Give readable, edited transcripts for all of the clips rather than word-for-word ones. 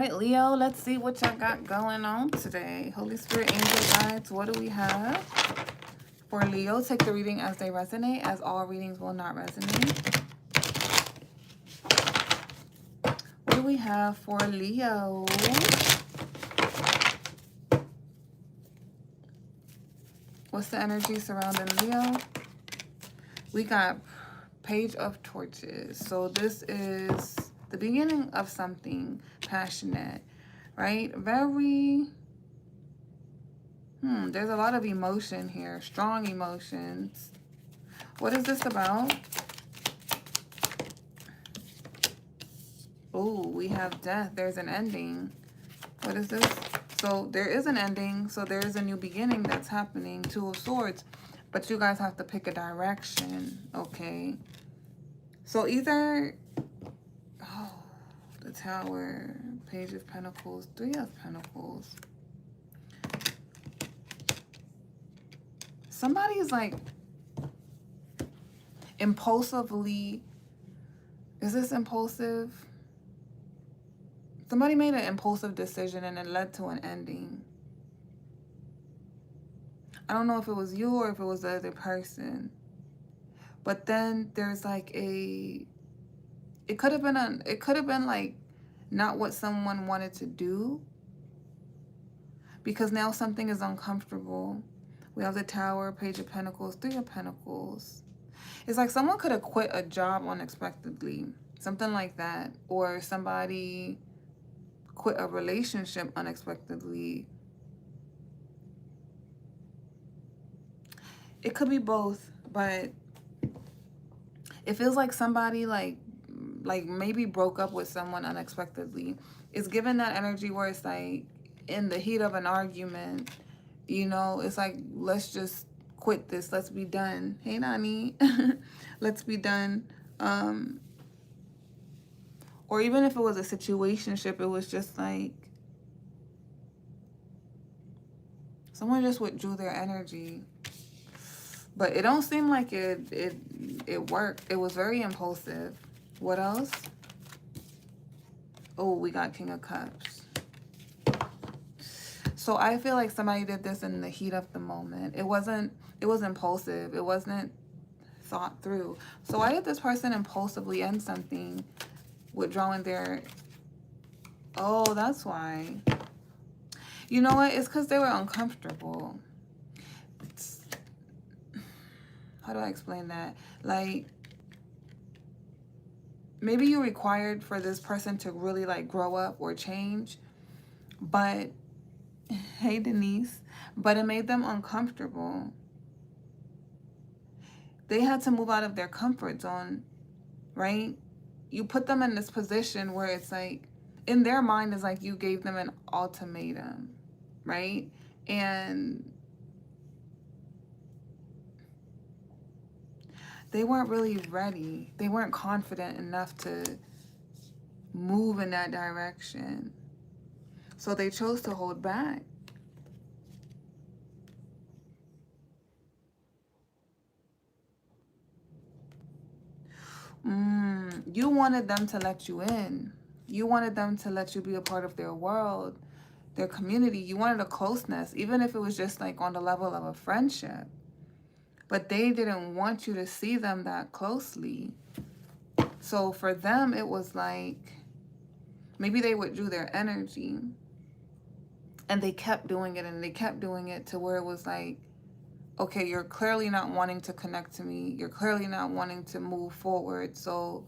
All right, Leo, let's see what y'all got going on today. Holy Spirit, angel guides, what do we have? For Leo, take the reading as they resonate, as all readings will not resonate. What do we have for Leo? What's the energy surrounding Leo? We got Page of Torches. So this is the beginning of something passionate, right? Very, there's a lot of emotion here, strong emotions. What is this about? Oh, we have death. There's an ending. What is this? So there is an ending. So there is a new beginning that's happening. Two of Swords. But you guys have to pick a direction, okay? So either, oh, the Tower, Page of Pentacles, Three of Pentacles. Somebody's like impulsively, is this impulsive? Somebody made an impulsive decision and it led to an ending. I don't know if it was you or if it was the other person. But then there's like it could have been like not what someone wanted to do. Because now something is uncomfortable. We have the Tower, Page of Pentacles, Three of Pentacles. It's like someone could have quit a job unexpectedly. Something like that. Or somebody quit a relationship unexpectedly. It could be both, but it feels like somebody like maybe broke up with someone unexpectedly. It's given that energy where it's like in the heat of an argument, you know, it's like, let's just quit this. Let's be done. Hey, Nani. Let's be done. Or even if it was a situationship, it was just like someone just withdrew their energy. But it don't seem like it worked. It was very impulsive. What else? Oh, we got King of Cups. So I feel like somebody did this in the heat of the moment. It was impulsive. It wasn't thought through. So why did this person impulsively end something, withdrawing their... Oh, that's why. You know what? It's because they were uncomfortable. How do I explain that? Like, maybe you required for this person to really like grow up or change, but hey, Denise, but it made them uncomfortable. They had to move out of their comfort zone, right? You put them in this position where it's like, in their mind, is like you gave them an ultimatum, right? And they weren't really ready. They weren't confident enough to move in that direction. So they chose to hold back. You wanted them to let you in. You wanted them to let you be a part of their world, their community. You wanted a closeness, even if it was just like on the level of a friendship. But they didn't want you to see them that closely. So for them, it was like, maybe they withdrew their energy. And they kept doing it, and they kept doing it to where it was like, okay, you're clearly not wanting to connect to me. You're clearly not wanting to move forward. So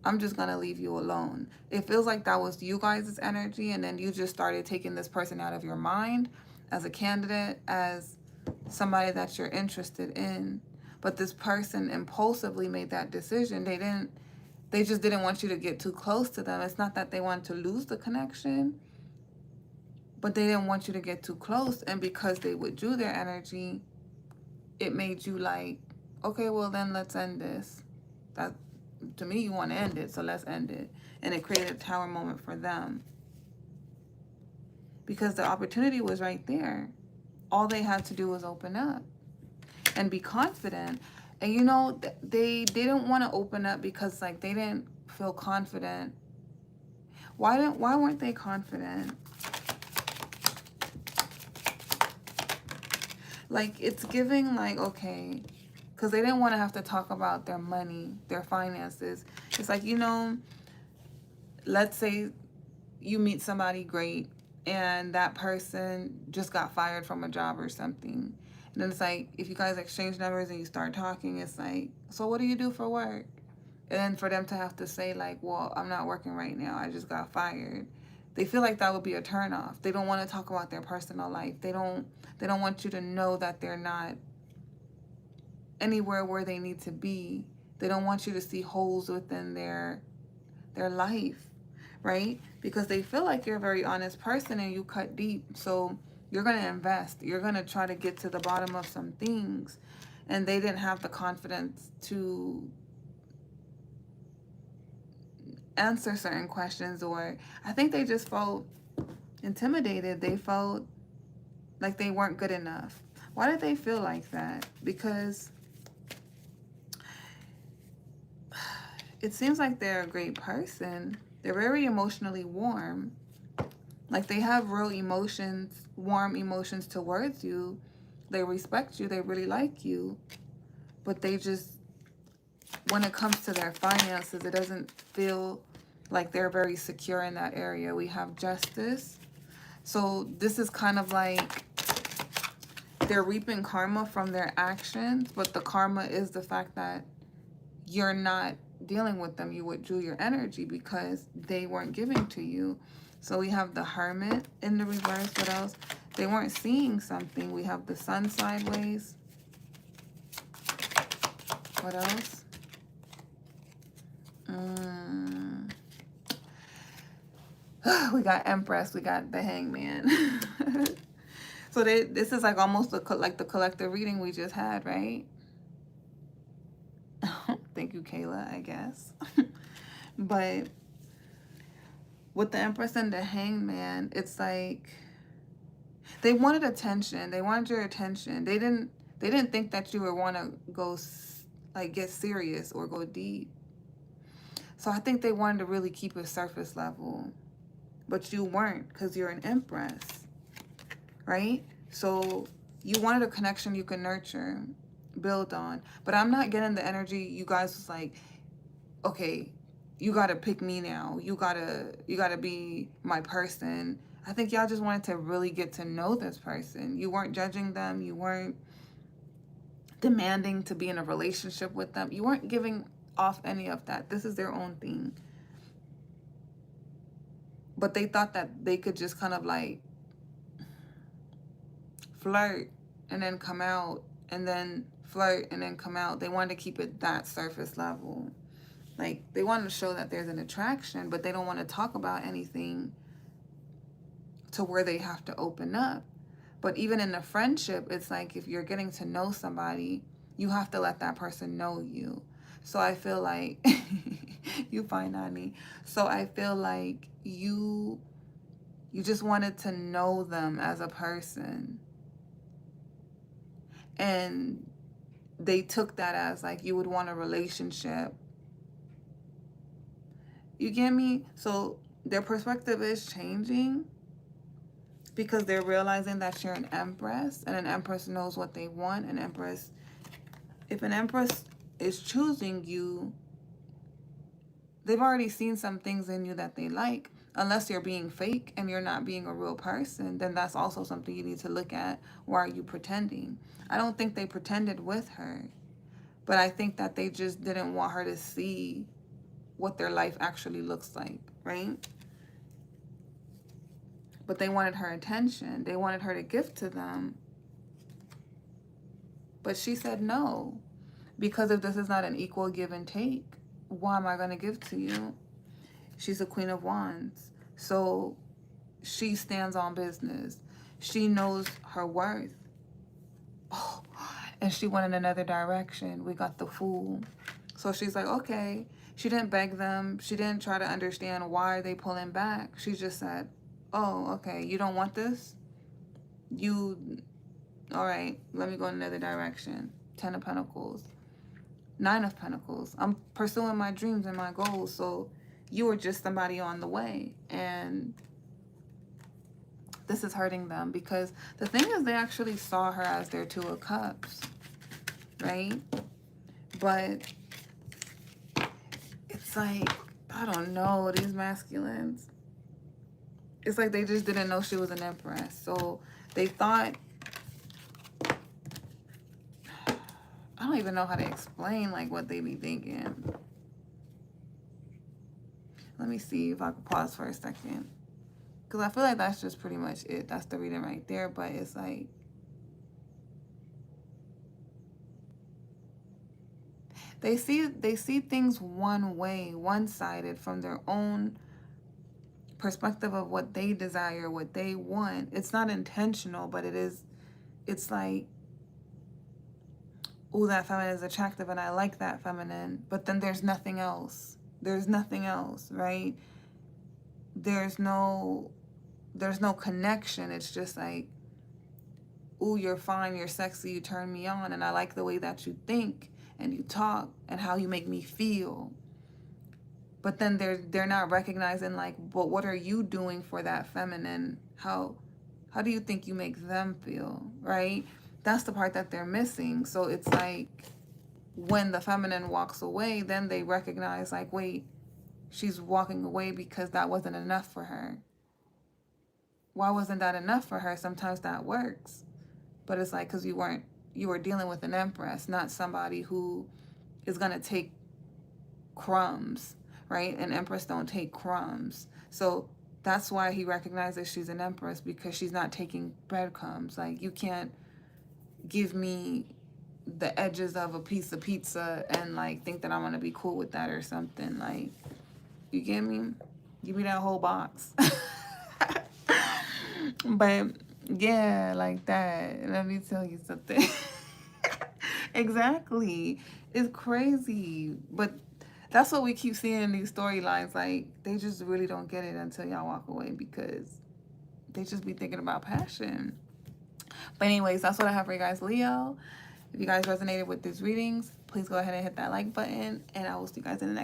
I'm just going to leave you alone. It feels like that was you guys' energy, and then you just started taking this person out of your mind as a candidate, as somebody that you're interested in. But this person impulsively made that decision. They just didn't want you to get too close to them. It's not that they want to lose the connection, but they didn't want you to get too close. And because they withdrew their energy, it made you like, okay, well then let's end this. That, to me, you want to end it, so let's end it. And it created a tower moment for them. Because the opportunity was right there. All they had to do was open up and be confident. And you know, they didn't want to open up because like they didn't feel confident. Why weren't they confident? Like, it's giving like, okay, because they didn't want to have to talk about their money, their finances. It's like, you know, let's say you meet somebody great and that person just got fired from a job or something. And then it's like, if you guys exchange numbers and you start talking, it's like, so what do you do for work? And then for them to have to say like, well, I'm not working right now, I just got fired. They feel like that would be a turnoff. They don't want to talk about their personal life. They don't want you to know that they're not anywhere where they need to be. They don't want you to see holes within their life, right? Because they feel like you're a very honest person and you cut deep. So you're going to invest. You're going to try to get to the bottom of some things. And they didn't have the confidence to answer certain questions, or I think they just felt intimidated. They felt like they weren't good enough. Why did they feel like that? Because it seems like they're a great person. They're very emotionally warm. Like, they have real emotions, warm emotions towards you. They respect you. They really like you. But they just, when it comes to their finances, it doesn't feel like they're very secure in that area. We have justice. So this is kind of like they're reaping karma from their actions, but the karma is the fact that you're not dealing with them. You withdrew your energy because they weren't giving to you. So we have the Hermit in the reverse. What else? They weren't seeing something. We have the Sun sideways. What else? We got Empress. We got the Hangman. So this is like almost like the collective reading we just had, right? Thank you, Kayla, I guess. But with the Empress and the Hangman, it's like they wanted attention. They wanted your attention. They didn't think that you would want to go like get serious or go deep. So I think they wanted to really keep it surface level. But you weren't, because you're an Empress, right? So you wanted a connection you can nurture, build on. But I'm not getting the energy you guys was like, okay, you gotta pick me now. You gotta be my person. I think y'all just wanted to really get to know this person. You weren't judging them. You weren't demanding to be in a relationship with them. You weren't giving off any of that. This is their own thing. But they thought that they could just kind of like flirt and then come out, and then flirt and then come out. They wanted to keep it that surface level. Like, they wanted to show that there's an attraction, but they don't want to talk about anything to where they have to open up. But even in a friendship, it's like if you're getting to know somebody, you have to let that person know you. So I feel like you fine, honey. So I feel like you just wanted to know them as a person. And they took that as like you would want a relationship. You get me? So their perspective is changing because they're realizing that you're an Empress, and an Empress knows what they want. An Empress, if an Empress is choosing you, they've already seen some things in you that they like. Unless you're being fake and you're not being a real person, then that's also something you need to look at. Why are you pretending? I don't think they pretended with her, but I think that they just didn't want her to see what their life actually looks like, right? But they wanted her attention. They wanted her to give to them. But she said no, because if this is not an equal give and take, why am I going to give to you? She's a Queen of Wands. So she stands on business. She knows her worth. Oh, and she went in another direction. We got the Fool. So she's like, okay. She didn't beg them. She didn't try to understand why they pulling back. She just said, oh, okay, you don't want this? All right, let me go in another direction. 10 of Pentacles. 9 of Pentacles. I'm pursuing my dreams and my goals, so You were just somebody on the way. And this is hurting them because the thing is they actually saw her as their Two of Cups, right? But it's like, I don't know, these masculines, it's like they just didn't know she was an Empress. So they thought, I don't even know how to explain like what they be thinking. Let me see if I can pause for a second. Because I feel like that's just pretty much it. That's the reading right there. But it's like, they see things one way, one-sided from their own perspective of what they desire, what they want. It's not intentional, but it is. It's like, oh, that feminine is attractive and I like that feminine. But then there's nothing else. There's nothing else, right? There's no connection. It's just like, ooh, you're fine, you're sexy, you turn me on, and I like the way that you think and you talk and how you make me feel. But then they're not recognizing like, but what are you doing for that feminine? How do you think you make them feel, right? That's the part that they're missing. So it's like when the feminine walks away, then they recognize like, wait, she's walking away because that wasn't enough for her. Why wasn't that enough for her? Sometimes that works. But it's like, because you were dealing with an Empress, not somebody who is going to take crumbs, right? An Empress don't take crumbs. So that's why he recognizes she's an Empress, because she's not taking breadcrumbs. Like, you can't give me the edges of a piece of pizza and like think that I'm going to be cool with that or something. Like, you get me? Give me that whole box. But yeah, like that. Let me tell you something. Exactly. It's crazy. But that's what we keep seeing in these storylines. Like, they just really don't get it until y'all walk away, because they just be thinking about passion. But anyways, that's what I have for you guys, Leo. If you guys resonated with these readings, please go ahead and hit that like button, and I will see you guys in the next